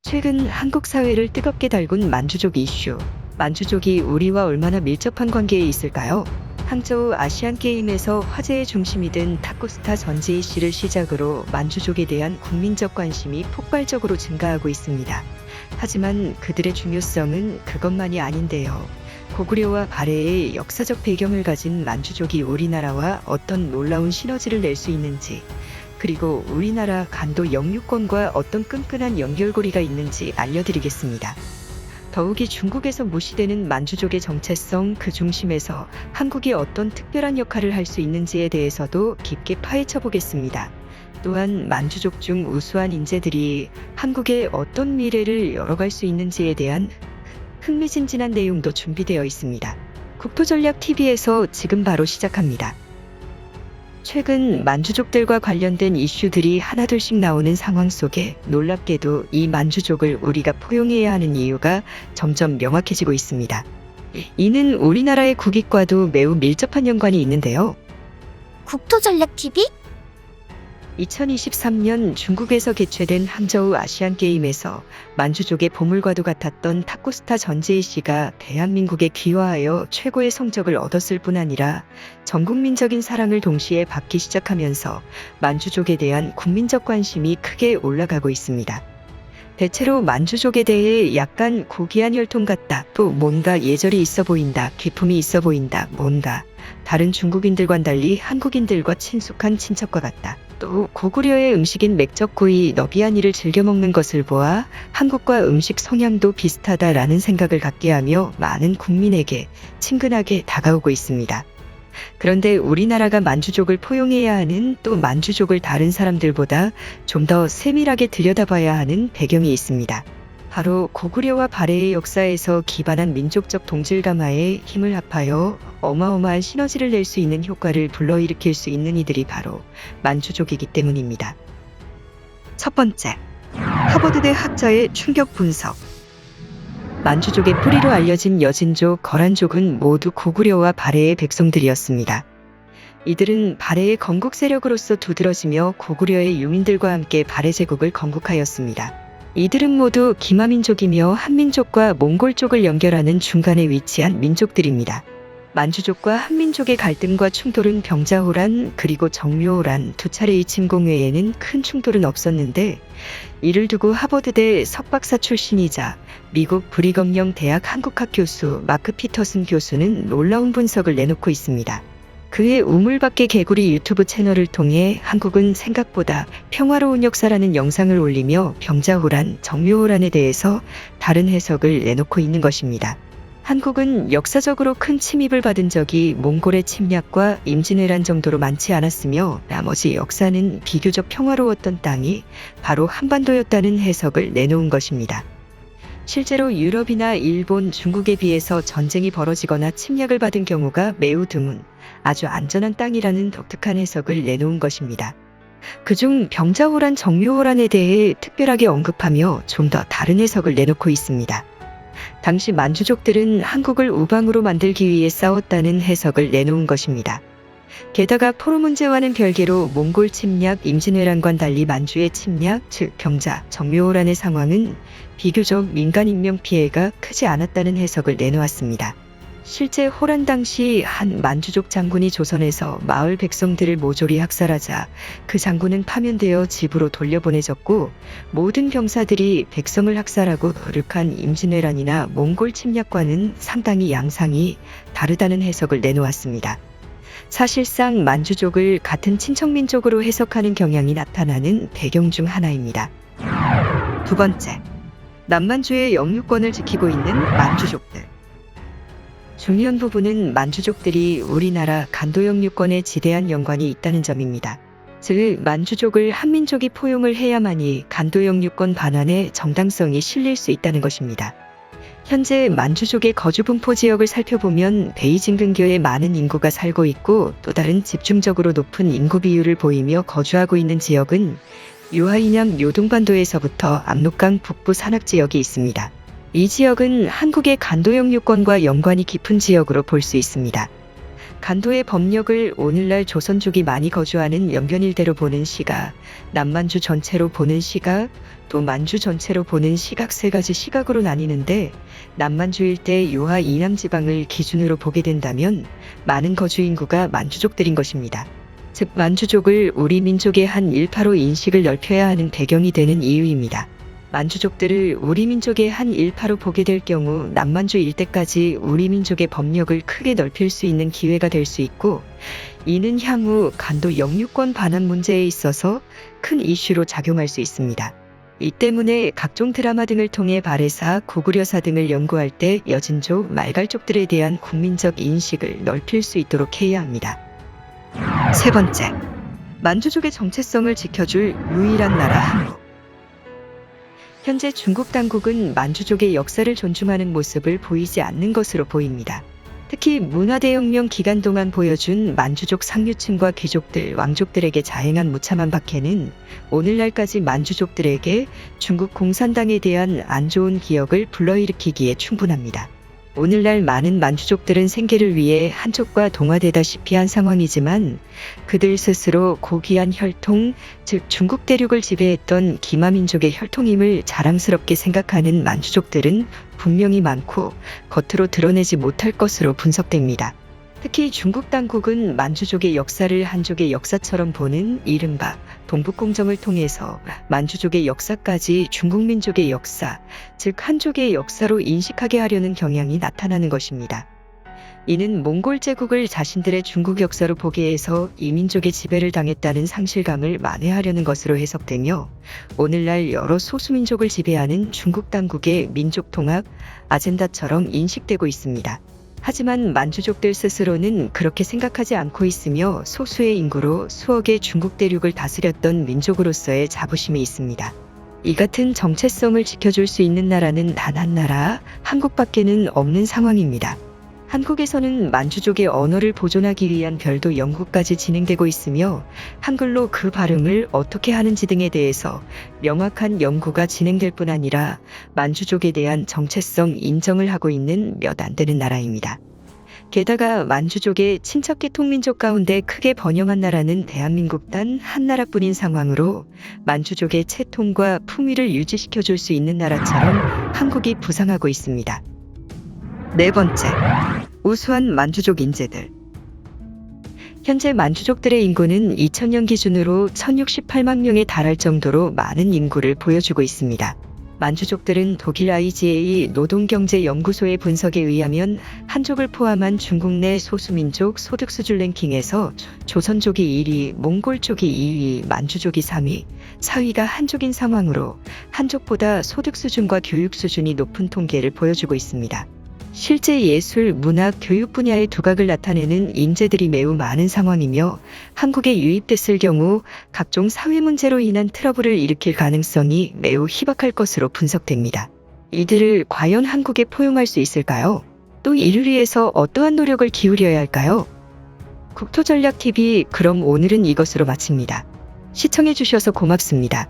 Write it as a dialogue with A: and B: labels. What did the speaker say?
A: 최근 한국 사회를 뜨겁게 달군 만주족 이슈. 만주족이 우리와 얼마나 밀접한 관계에 있을까요? 항저우 아시안게임에서 화제의 중심이 된 탁구스타 전지희 씨를 시작으로 만주족에 대한 국민적 관심이 폭발적으로 증가하고 있습니다. 하지만 그들의 중요성은 그것만이 아닌데요. 고구려와 발해의 역사적 배경을 가진 만주족이 우리나라와 어떤 놀라운 시너지를 낼 수 있는지, 그리고 우리나라 간도 영유권과 어떤 끈끈한 연결고리가 있는지 알려드리겠습니다. 더욱이 중국에서 무시되는 만주족의 정체성, 그 중심에서 한국이 어떤 특별한 역할을 할 수 있는지에 대해서도 깊게 파헤쳐 보겠습니다. 또한 만주족 중 우수한 인재들이 한국의 어떤 미래를 열어갈 수 있는지에 대한 흥미진진한 내용도 준비되어 있습니다. 국토전략TV에서 지금 바로 시작합니다. 최근 만주족들과 관련된 이슈들이 하나둘씩 나오는 상황 속에 놀랍게도 이 만주족을 우리가 포용해야 하는 이유가 점점 명확해지고 있습니다. 이는 우리나라의 국익과도 매우 밀접한 연관이 있는데요.
B: 국토전략TV?
A: 2023년 중국에서 개최된 항저우 아시안게임에서 만주족의 보물과도 같았던 탁구스타 전지희 씨가 대한민국에 귀화하여 최고의 성적을 얻었을 뿐 아니라 전국민적인 사랑을 동시에 받기 시작하면서 만주족에 대한 국민적 관심이 크게 올라가고 있습니다. 대체로 만주족에 대해 약간 고귀한 혈통 같다, 또 뭔가 예절이 있어 보인다, 기품이 있어 보인다, 뭔가 다른 중국인들과는 달리 한국인들과 친숙한 친척과 같다. 또 고구려의 음식인 맥적구이, 너비아니를 즐겨 먹는 것을 보아 한국과 음식 성향도 비슷하다라는 생각을 갖게 하며 많은 국민에게 친근하게 다가오고 있습니다. 그런데 우리나라가 만주족을 포용해야 하는, 또 만주족을 다른 사람들보다 좀 더 세밀하게 들여다봐야 하는 배경이 있습니다. 바로 고구려와 발해의 역사에서 기반한 민족적 동질감화에 힘을 합하여 어마어마한 시너지를 낼 수 있는 효과를 불러일으킬 수 있는 이들이 바로 만주족이기 때문입니다. 첫 번째, 하버드대 학자의 충격 분석. 만주족의 뿌리로 알려진 여진족, 거란족은 모두 고구려와 발해의 백성들이었습니다. 이들은 발해의 건국 세력으로서 두드러지며 고구려의 유민들과 함께 발해 제국을 건국하였습니다. 이들은 모두 기마민족이며 한민족과 몽골족을 연결하는 중간에 위치한 민족들입니다. 만주족과 한민족의 갈등과 충돌은 병자호란 그리고 정묘호란 두 차례의 침공 외에는 큰 충돌은 없었는데, 이를 두고 하버드대 석박사 출신이자 미국 브리검영 대학 한국학 교수 마크 피터슨 교수는 놀라운 분석을 내놓고 있습니다. 그의 우물밖의 개구리 유튜브 채널을 통해 한국은 생각보다 평화로운 역사라는 영상을 올리며 병자호란, 정묘호란에 대해서 다른 해석을 내놓고 있는 것입니다. 한국은 역사적으로 큰 침입을 받은 적이 몽골의 침략과 임진왜란 정도로 많지 않았으며, 나머지 역사는 비교적 평화로웠던 땅이 바로 한반도였다는 해석을 내놓은 것입니다. 실제로 유럽이나 일본, 중국에 비해서 전쟁이 벌어지거나 침략을 받은 경우가 매우 드문 아주 안전한 땅이라는 독특한 해석을 내놓은 것입니다. 그중 병자호란, 정묘호란에 대해 특별하게 언급하며 좀 더 다른 해석을 내놓고 있습니다. 당시 만주족들은 한국을 우방으로 만들기 위해 싸웠다는 해석을 내놓은 것입니다. 게다가 포로 문제와는 별개로 몽골 침략, 임진왜란과는 달리 만주의 침략, 즉 병자, 정묘호란의 상황은 비교적 민간 인명 피해가 크지 않았다는 해석을 내놓았습니다. 실제 호란 당시 한 만주족 장군이 조선에서 마을 백성들을 모조리 학살하자 그 장군은 파면되어 집으로 돌려보내졌고, 모든 병사들이 백성을 학살하고 르칸 임진왜란이나 몽골 침략과는 상당히 양상이 다르다는 해석을 내놓았습니다. 사실상 만주족을 같은 친척민족으로 해석하는 경향이 나타나는 배경 중 하나입니다. 두 번째, 남만주의 영유권을 지키고 있는 만주족들. 중요한 부분은 만주족들이 우리나라 간도 영유권에 지대한 연관이 있다는 점입니다. 즉, 만주족을 한민족이 포용을 해야만이 간도 영유권 반환의 정당성이 실릴 수 있다는 것입니다. 현재 만주족의 거주 분포 지역을 살펴보면 베이징 근교에 많은 인구가 살고 있고, 또 다른 집중적으로 높은 인구 비율을 보이며 거주하고 있는 지역은 유하인양 요동반도에서부터 압록강 북부 산악지역이 있습니다. 이 지역은 한국의 간도 영유권과 연관이 깊은 지역으로 볼 수 있습니다. 간도의 법력을 오늘날 조선족이 많이 거주하는 연변일대로 보는 시각, 남만주 전체로 보는 시각, 또 만주 전체로 보는 시각 세 가지 시각으로 나뉘는데 남만주 일대 요하 이남 지방을 기준으로 보게 된다면 많은 거주 인구가 만주족들인 것입니다. 즉 만주족을 우리 민족의 한 일파로 인식을 넓혀야 하는 배경이 되는 이유입니다. 만주족들을 우리 민족의 한 일파로 보게 될 경우 남만주 일대까지 우리 민족의 법력을 크게 넓힐 수 있는 기회가 될 수 있고, 이는 향후 간도 영유권 반환 문제에 있어서 큰 이슈로 작용할 수 있습니다. 이 때문에 각종 드라마 등을 통해 발해사, 고구려사 등을 연구할 때 여진족, 말갈족들에 대한 국민적 인식을 넓힐 수 있도록 해야 합니다. 세 번째, 만주족의 정체성을 지켜줄 유일한 나라 한국. 현재 중국 당국은 만주족의 역사를 존중하는 모습을 보이지 않는 것으로 보입니다. 특히 문화대혁명 기간 동안 보여준 만주족 상류층과 귀족들, 왕족들에게 자행한 무참한 박해는 오늘날까지 만주족들에게 중국 공산당에 대한 안 좋은 기억을 불러일으키기에 충분합니다. 오늘날 많은 만주족들은 생계를 위해 한족과 동화되다시피 한 상황이지만 그들 스스로 고귀한 혈통, 즉 중국 대륙을 지배했던 기마민족의 혈통임을 자랑스럽게 생각하는 만주족들은 분명히 많고 겉으로 드러내지 못할 것으로 분석됩니다. 특히 중국 당국은 만주족의 역사를 한족의 역사처럼 보는 이른바 동북공정을 통해서 만주족의 역사까지 중국민족의 역사, 즉 한족의 역사로 인식하게 하려는 경향이 나타나는 것입니다. 이는 몽골 제국을 자신들의 중국 역사로 보게 해서 이민족의 지배를 당했다는 상실감을 만회하려는 것으로 해석되며, 오늘날 여러 소수민족을 지배하는 중국 당국의 민족 통합 아젠다처럼 인식되고 있습니다. 하지만 만주족들 스스로는 그렇게 생각하지 않고 있으며 소수의 인구로 수억의 중국 대륙을 다스렸던 민족으로서의 자부심이 있습니다. 이 같은 정체성을 지켜줄 수 있는 나라는 단 한 나라, 한국밖에는 없는 상황입니다. 한국에서는 만주족의 언어를 보존하기 위한 별도 연구까지 진행되고 있으며 한글로 그 발음을 어떻게 하는지 등에 대해서 명확한 연구가 진행될 뿐 아니라 만주족에 대한 정체성 인정을 하고 있는 몇 안 되는 나라입니다. 게다가 만주족의 친척계 통민족 가운데 크게 번영한 나라는 대한민국 단 한 나라뿐인 상황으로 만주족의 채통과 품위를 유지시켜줄 수 있는 나라처럼 한국이 부상하고 있습니다. 네 번째, 우수한 만주족 인재들. 현재 만주족들의 인구는 2000년 기준으로 1068만 명에 달할 정도로 많은 인구를 보여주고 있습니다. 만주족들은 독일 IGA 노동경제연구소의 분석에 의하면 한족을 포함한 중국 내 소수민족 소득 수준 랭킹에서 조선족이 1위, 몽골족이 2위, 만주족이 3위, 4위가 한족인 상황으로 한족보다 소득 수준과 교육 수준이 높은 통계를 보여주고 있습니다. 실제 예술, 문학, 교육 분야의 두각을 나타내는 인재들이 매우 많은 상황이며 한국에 유입됐을 경우 각종 사회 문제로 인한 트러블을 일으킬 가능성이 매우 희박할 것으로 분석됩니다. 이들을 과연 한국에 포용할 수 있을까요? 또 이를 위해서 어떠한 노력을 기울여야 할까요? 국토전략TV, 그럼 오늘은 이것으로 마칩니다. 시청해주셔서 고맙습니다.